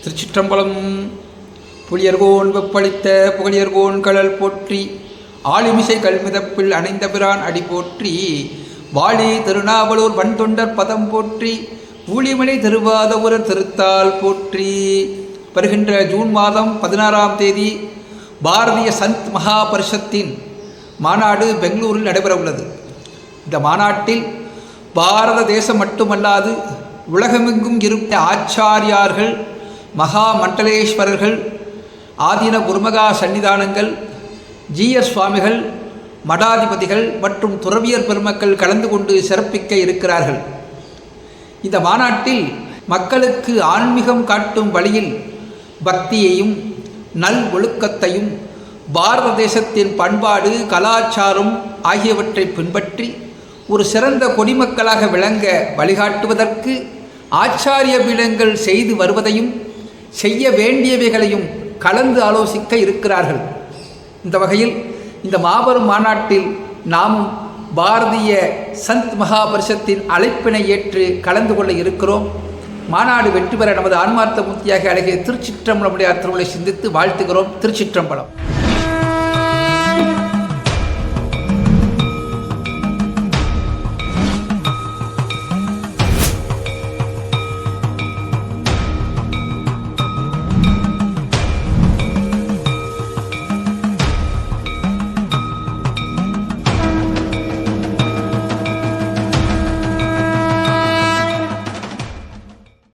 திருச்சிற்றம்பலம். புலியர்கோன் வெப்பளித்த புகழியர்கோன் கழல் போற்றி, ஆளுமிசை கல்மிதப்பில் அணைந்த பிரான் அடி போற்றி, வாழி திருநாவலூர் வன்தொண்டர் பதம் போற்றி, ஊழிமலை திருவாதவூரர் திருத்தால் போற்றி. வருகின்ற ஜூன் மாதம் 16ஆம் தேதி பாரதிய சந்த் மகா பரிஷத்தின் மாநாடு பெங்களூரில் நடைபெற உள்ளது. இந்த மாநாட்டில் பாரத தேசம் மட்டுமல்லாது உலகமெங்கும் இருந்த ஆச்சாரியார்கள், மகா மண்டலேஸ்வரர்கள், ஆதீன குருமகா சன்னிதானங்கள், ஜீயர் சுவாமிகள், மடாதிபதிகள் மற்றும் துறவியர் பெருமக்கள் கலந்து கொண்டு சிறப்பிக்க இருக்கிறார்கள். இந்த மாநாட்டில் மக்களுக்கு ஆன்மீகம் காட்டும் வழியில் பக்தியையும் நல் ஒழுக்கத்தையும் பாரத தேசத்தின் பண்பாடு கலாச்சாரம் ஆகியவற்றை பின்பற்றி ஒரு சிறந்த குடிமக்களாக விளங்க வழிகாட்டுவதற்கு ஆச்சாரிய பீடங்கள் செய்து வருவதையும் செய்ய வேண்டியவைகளையும் கலந்து ஆலோசிக்க இருக்கிறார்கள். இந்த வகையில் இந்த மாபெரும் மாநாட்டில் நாமும் பாரதிய சந்த் மகா பரிஷத்தின் அழைப்பினை ஏற்று கலந்து கொள்ள இருக்கிறோம். மாநாடு வெற்றி பெற நமது ஆன்மார்த்த மூர்த்தியாக அழகிய திருச்சிற்றம்பலமுடையார் திருவுளை சிந்தித்து வாழ்த்துகிறோம். திருச்சிற்றம்பலம்.